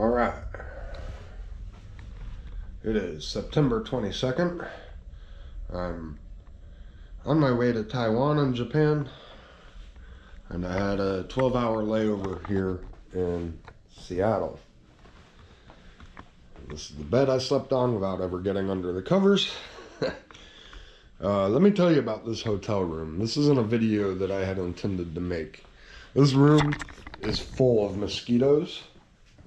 Alright. It is September 22nd. I'm on my way to Taiwan and Japan. And I had a 12-hour layover here in Seattle. This is the bed I slept on without ever getting under the covers. Let me tell you about this hotel room. This isn't a video that I had intended to make. This room is full of mosquitoes.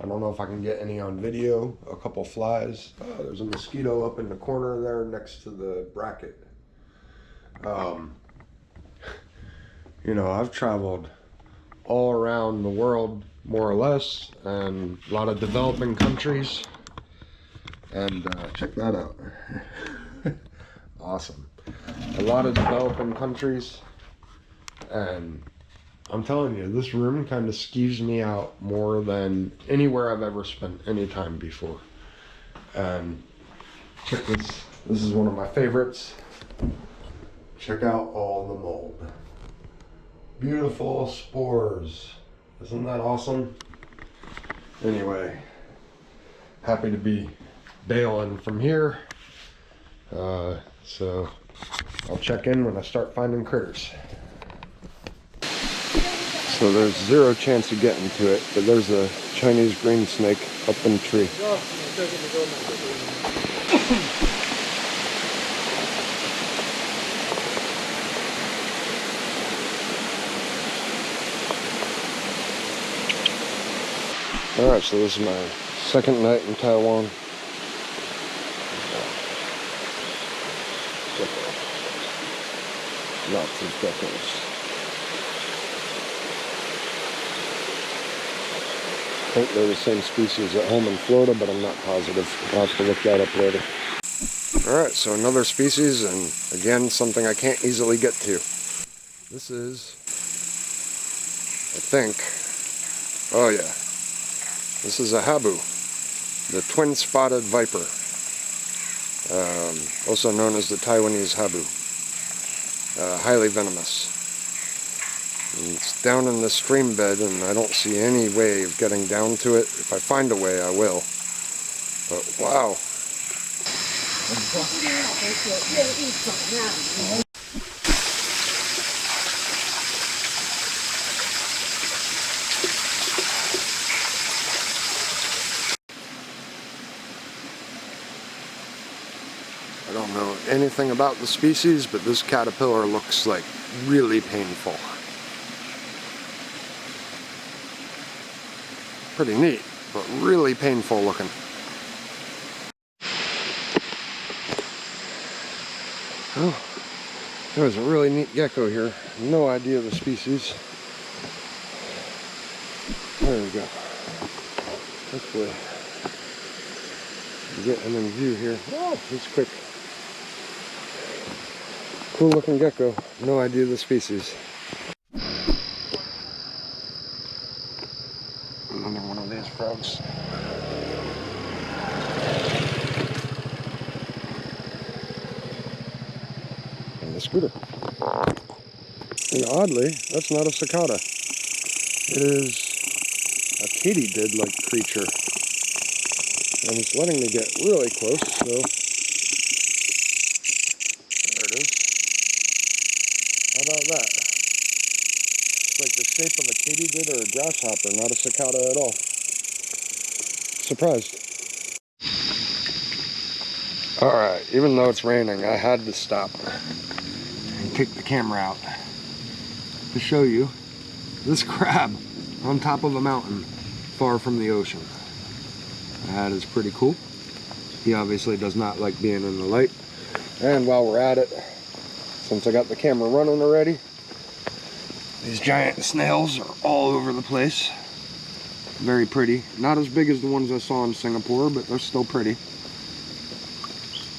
I don't know if I can get any on video. A couple flies. There's a mosquito up in the corner there next to the bracket. You know, I've traveled all around the world, more or less, and a lot of developing countries. And check that out. Awesome. A lot of developing countries. And I'm telling you, this room kind of skeeves me out more than anywhere I've ever spent any time before. And check this. This is one of my favorites. Check out all the mold. Beautiful spores. Isn't that awesome? Anyway, happy to be bailing from here. So I'll check in when I start finding critters. So there's zero chance of getting to it, but there's a Chinese green snake up in the tree. Alright, so this is my second night in Taiwan. Lots of geckos. I think they're the same species at home in Florida, but I'm not positive. I'll have to look that up later. Alright, so another species, and again, something I can't easily get to. This is, I think, oh yeah, this is a habu, the twin-spotted viper, also known as the Taiwanese habu. Highly venomous. And it's down in the stream bed, and I don't see any way of getting down to it. If I find a way, I will. But wow. I don't know anything about the species, but this caterpillar looks like really painful. Pretty neat, but really painful looking. Oh, there's a really neat gecko here. No idea the species. There we go. Hopefully you get him in view here. Oh, he's quick. Cool looking gecko. No idea the species. Another one of these frogs. And the scooter. And oddly, that's not a cicada. It is a katydid-like creature. And it's letting me get really close, so there it is. How about that? It's like the shape of a katydid or a grasshopper, not a cicada at all. Surprised. Alright, even though it's raining, I had to stop and take the camera out to show you this crab on top of a mountain far from the ocean. That is pretty cool. He obviously does not like being in the light. And while we're at it, since I got the camera running already, these giant snails are all over the place. Very pretty. Not as big as the ones I saw in Singapore, but they're still pretty.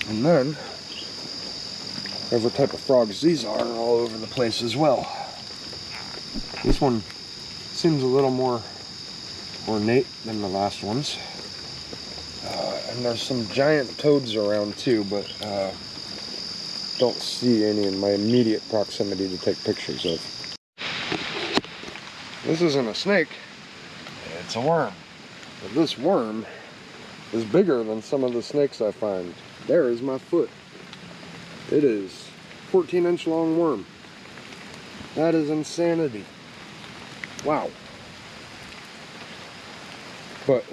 And then, whatever type of frogs these are all over the place as well. This one seems a little more ornate than the last ones. And there's some giant toads around too, but don't see any in my immediate proximity to take pictures of. This isn't a snake, it's a worm. But this worm is bigger than some of the snakes I find. There is my foot. It is 14-inch long worm. That is insanity. Wow. But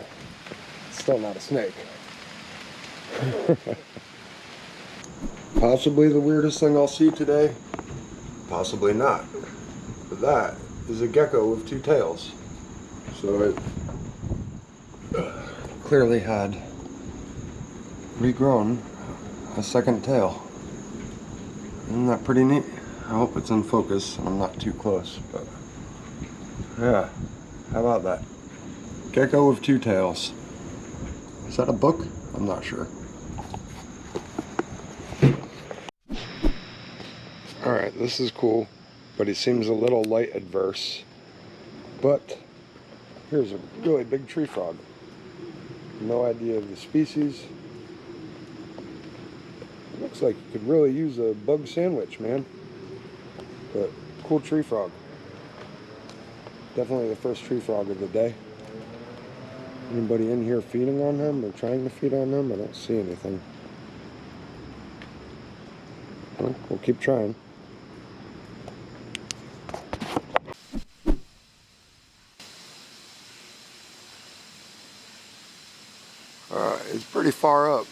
it's still not a snake. Possibly the weirdest thing I'll see today. Possibly not. But that is a gecko with 2 tails. So it clearly had regrown a second tail. Isn't that pretty neat? I hope it's in focus and I'm not too close, but yeah, how about that? Gecko with 2 tails. Is that a book? I'm not sure. Alright, this is cool, but he seems a little light adverse. But here's a really big tree frog. No idea of the species. It looks like you could really use a bug sandwich, man. But cool tree frog. Definitely the first tree frog of the day. Anybody in here feeding on him or trying to feed on him? I don't see anything. Well, we'll keep trying. It's pretty far up.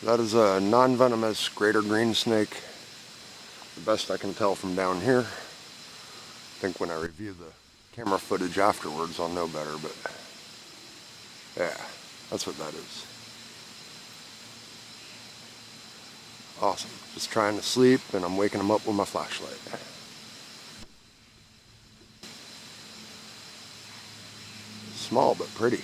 That is a non-venomous greater green snake. The best I can tell from down here. I think when I review the camera footage afterwards I'll know better, but yeah, that's what that is. Awesome. Just trying to sleep and I'm waking him up with my flashlight. Small but pretty.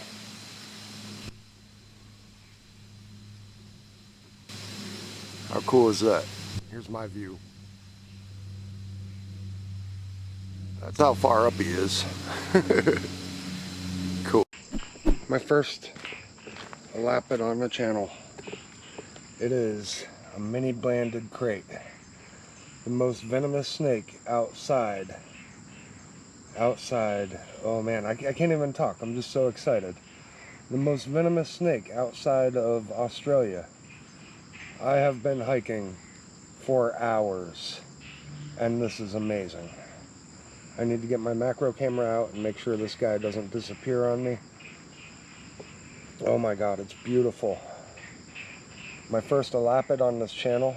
How cool is that? Here's my view. That's how far up he is. Cool. My first elapid on the channel. It is a mini banded krait. The most venomous snake outside. Oh man, I can't even talk. I'm just so excited. The most venomous snake outside of Australia. I have been hiking for hours, and this is amazing. I need to get my macro camera out and make sure this guy doesn't disappear on me. Oh my god, it's beautiful. My first elapid on this channel.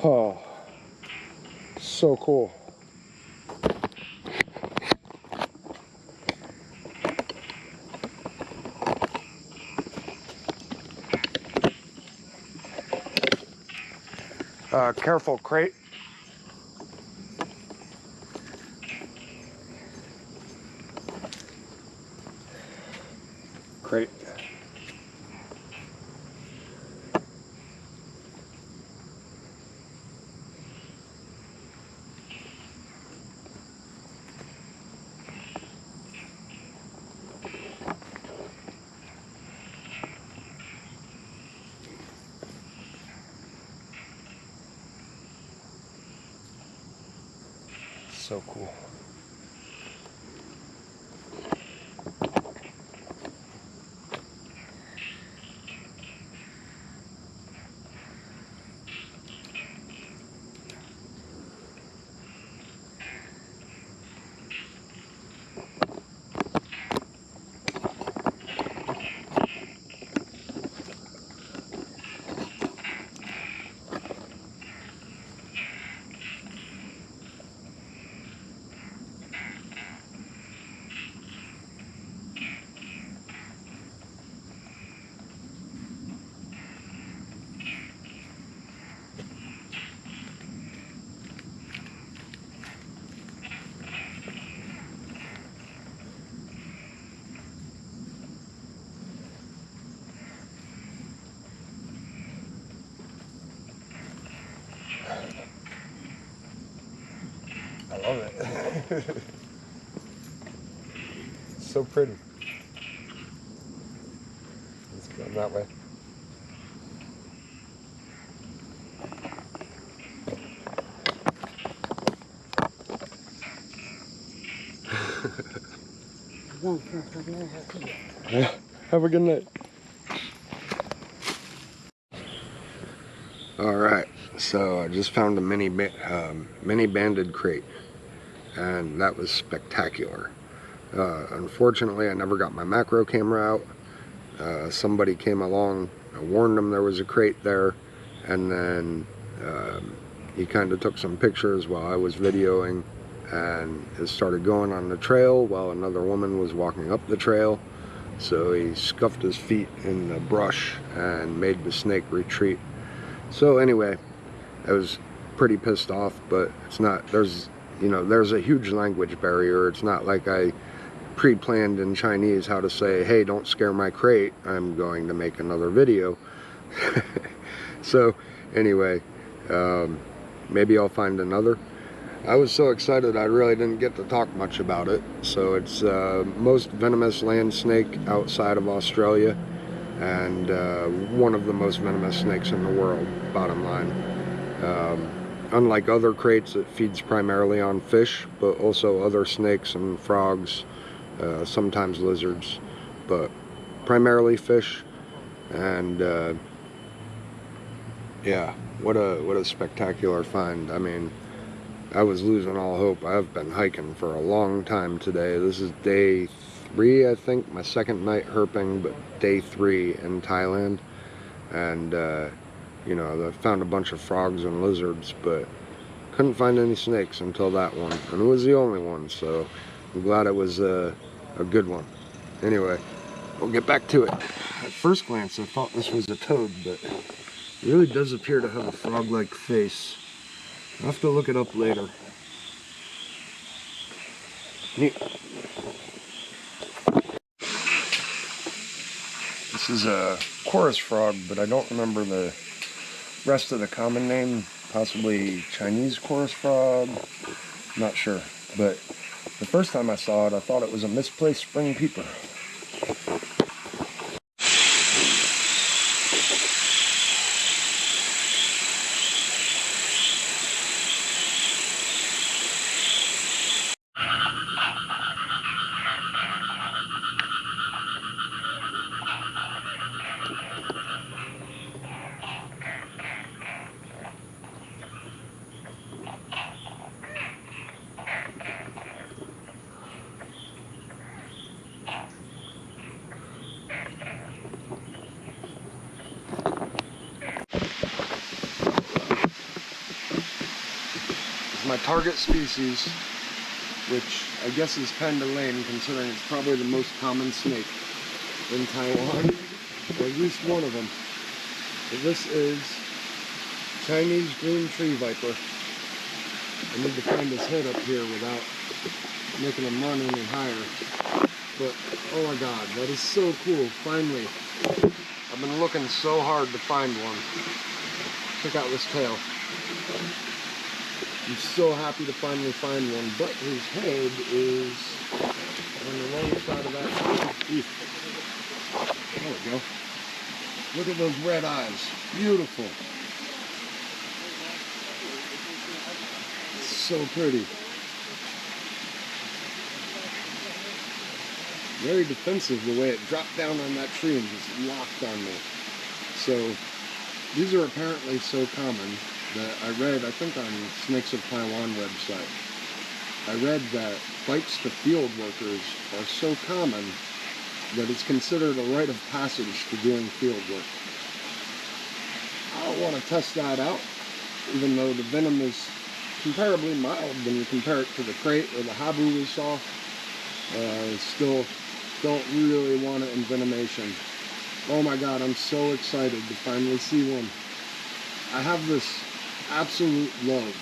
Oh, so cool. Careful, Krait. Krait. So cool. I love it. So pretty. Let's go that way. Yeah, have a good night. All right, so I just found a mini banded krait, and that was spectacular. Unfortunately, I never got my macro camera out. Somebody came along, I warned them there was a krait there, and then he kind of took some pictures while I was videoing, and it started going on the trail while another woman was walking up the trail. So he scuffed his feet in the brush and made the snake retreat. So anyway, I was pretty pissed off, but it's not, there's a huge language barrier. It's not like I pre-planned in Chinese how to say, hey, don't scare my krait, I'm going to make another video. So anyway, maybe I'll find another. I was so excited I really didn't get to talk much about it. So it's most venomous land snake outside of Australia, and one of the most venomous snakes in the world, bottom line. Unlike other kraits, it feeds primarily on fish, but also other snakes and frogs, sometimes lizards, but primarily fish. And yeah, what a spectacular find. I mean, I was losing all hope. I've been hiking for a long time today. This is day 3, I think, my second night herping, but day 3 in Thailand. And you know, I found a bunch of frogs and lizards, but couldn't find any snakes until that one, and it was the only one, so I'm glad it was a good one. Anyway, we'll get back to it. At first glance, I thought this was a toad, but it really does appear to have a frog-like face. I'll have to look it up later. Neat. This is a chorus frog, but I don't remember the rest of the common name. Possibly Chinese chorus frog. Not sure. But the first time I saw it, I thought it was a misplaced spring peeper. My target species, which I guess is kind of lame considering it's probably the most common snake in Taiwan, or at least one of them. But this is Chinese green tree viper. I need to find his head up here without making him run any higher. But oh my god, that is so cool. Finally, I've been looking so hard to find one. Check out this tail. I'm so happy to finally find one, but his head is on the wrong side of that. There we go. Look at those red eyes. Beautiful. It's so pretty. Very defensive the way it dropped down on that tree and just locked on me. So these are apparently so common that I read, I think on Snakes of Taiwan website, I read that bites to field workers are so common that it's considered a rite of passage to doing field work. I don't want to test that out, even though the venom is comparably mild when you compare it to the krait or the habu we saw. Still don't really want it in venomation. Oh my god, I'm so excited to finally see one. I have this absolute love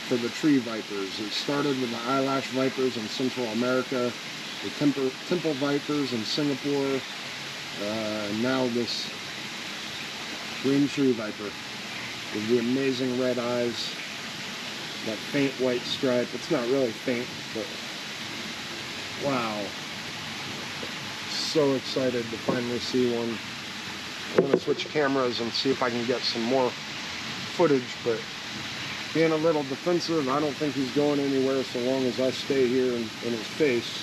for the tree vipers. It started with the eyelash vipers in Central America, the temple vipers in Singapore, and now this green tree viper with the amazing red eyes, that faint white stripe. It's not really faint, but wow. So excited to finally see one. I'm going to switch cameras and see if I can get some more footage, but being a little defensive, I don't think he's going anywhere so long as I stay here in his face.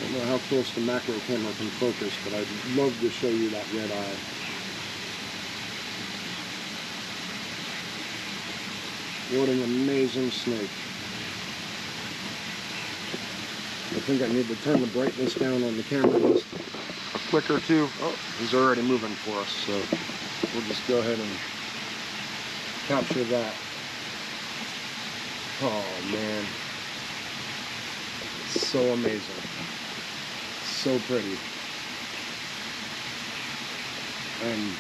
don't know how close the macro camera can focus, but I'd love to show you that red eye. What an amazing snake. I think I need to turn the brightness down on the camera just a click or two. Oh, he's already moving for us, so we'll just go ahead and capture that. Oh man, it's so amazing, so pretty, and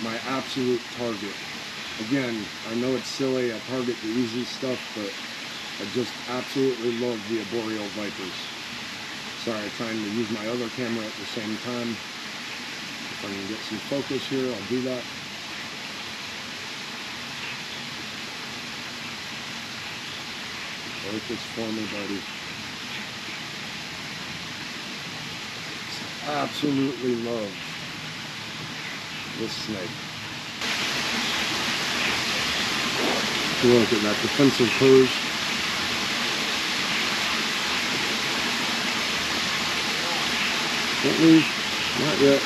my absolute target. Again, I know it's silly, I target the easy stuff, but I just absolutely love the arboreal vipers. Sorry, trying to use my other camera at the same time. If I can get some focus here, I'll do that. Focus for me, buddy. Absolutely love this snake. Look at that defensive pose. Don't leave. Not yet.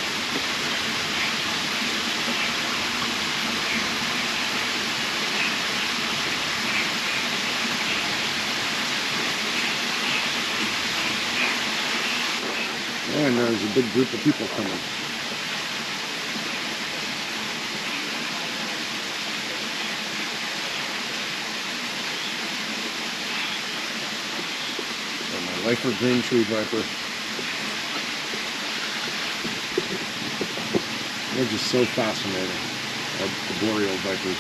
And there's a big group of people coming. And my lifer green tree viper. They're just so fascinating, arboreal vipers.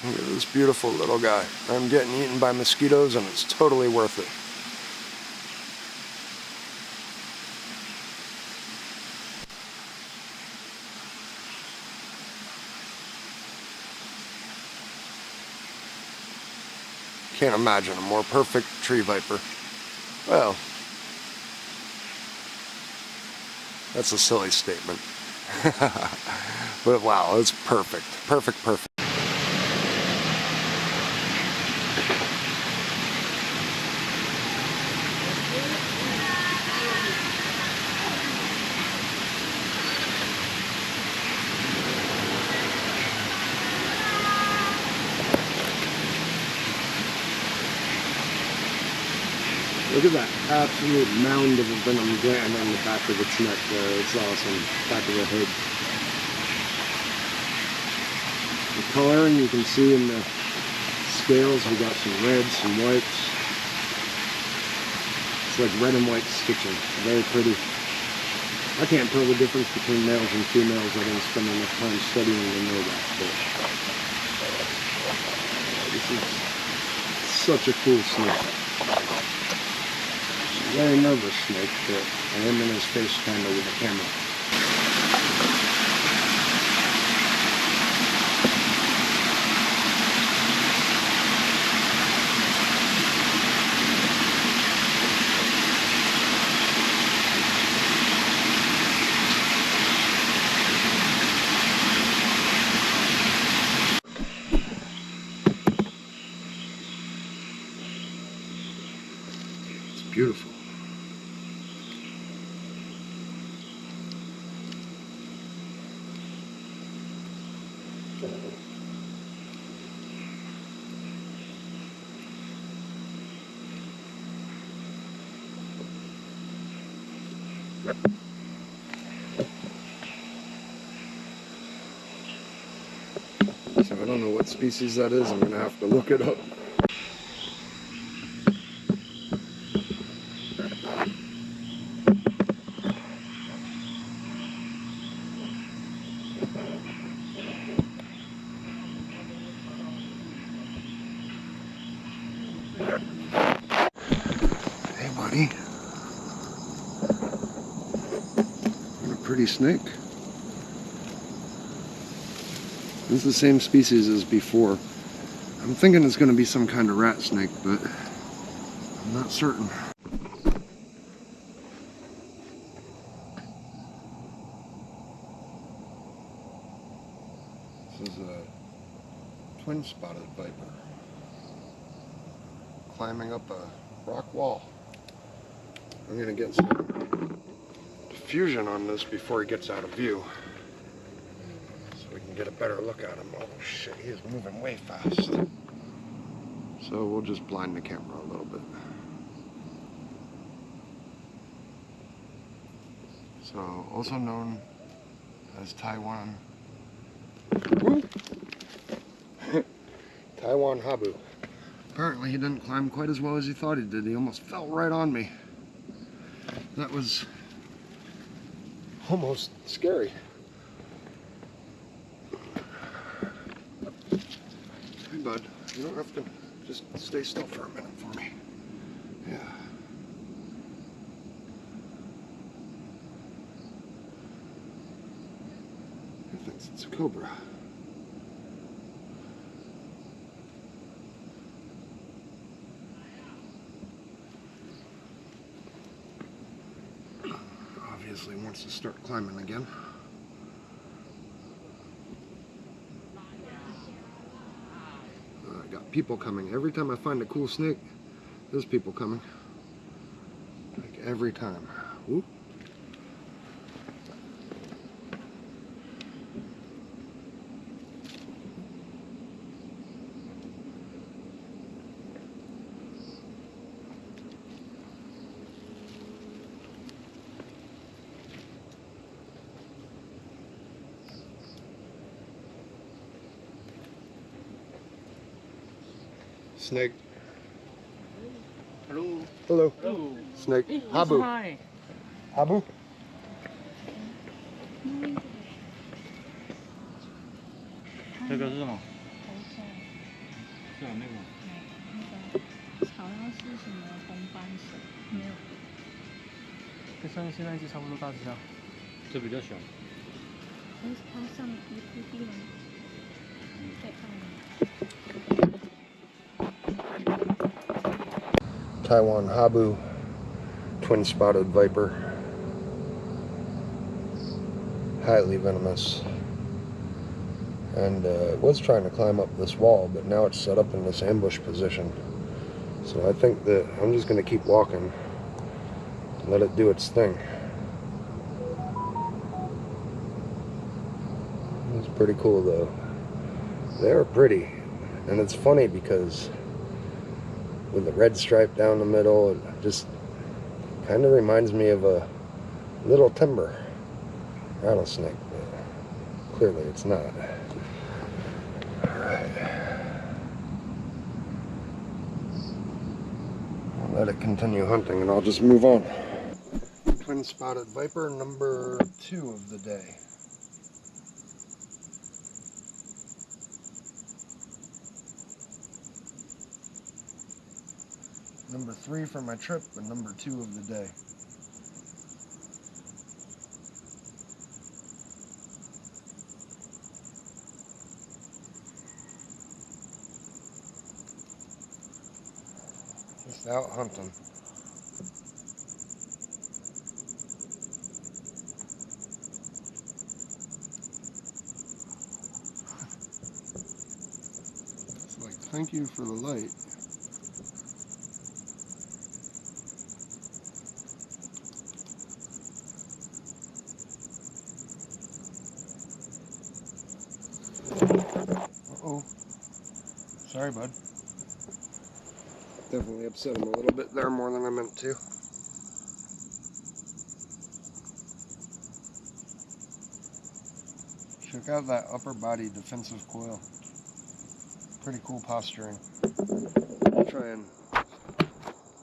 Look at this beautiful little guy. I'm getting eaten by mosquitoes and it's totally worth it. Can't imagine a more perfect tree viper. Well, that's a silly statement. But wow, it's perfect. Perfect, perfect. Look at that absolute mound of a venom gland on the back of its neck there. It's awesome. Back of the head. The coloring you can see in the scales, we got some reds, some whites. It's like red and white stitching. Very pretty. I can't tell the difference between males and females. I didn't spend enough time studying to know that. But this is such a cool snake. Very nervous snake, but I am in his face kind of with the camera. It's beautiful. So I don't know what species that is. I'm going to have to look it up. Hey, buddy. What a pretty snake. This is the same species as before. I'm thinking it's going to be some kind of rat snake, but I'm not certain. This is a twin-spotted viper climbing up a rock wall. I'm going to get some diffusion on this before he gets out of view, so we can get a better look at him. Oh shit, he is moving way fast. So we'll just blind the camera a little bit. So, also known as Taiwan Taiwan habu. Apparently he didn't climb quite as well as he thought he did. He almost fell right on me. That was almost scary. Hey bud, you don't have to, just stay still for a minute for me. Yeah. He thinks it's a cobra. Obviously wants to start climbing again. I got people coming. Every time I find a cool snake, there's people coming. Like every time. Whoop. Snake. Hello. Hello. Hello. Snake. Habu. Hi. Habu. 这个是什么？头像，是有那个。那个好像是什么红斑蛇，没有。跟上现在一只差不多大只啊。这比较小。但是它上一部电，在看。Taiwan habu, twin-spotted viper, highly venomous, and was trying to climb up this wall, but now it's set up in this ambush position. So I think that I'm just going to keep walking and let it do its thing. It's pretty cool though. They're pretty, and it's funny because with the red stripe down the middle, it just kind of reminds me of a little timber rattlesnake, but clearly it's not. Alright. I'll let it continue hunting and I'll just move on. Twin-spotted viper number 2 of the day. Number 3 for my trip, and number 2 of the day. Just out hunting. It's like, thank you for the light. Uh-oh. Sorry, bud. Definitely upset him a little bit there, more than I meant to. Check out that upper body defensive coil. Pretty cool posturing. I'll try and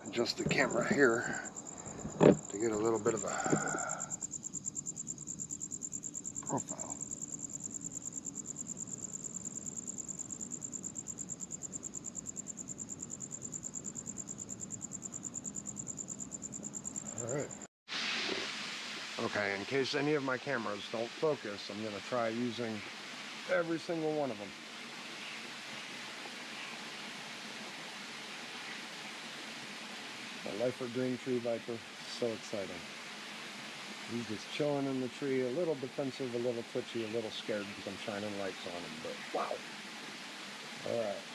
adjust the camera here to get a little bit of a profile. Alright. Okay, in case any of my cameras don't focus, I'm going to try using every single one of them. My lifer green tree viper, so exciting. He's just chilling in the tree, a little defensive, a little twitchy, a little scared because I'm shining lights on him, but wow. Alright.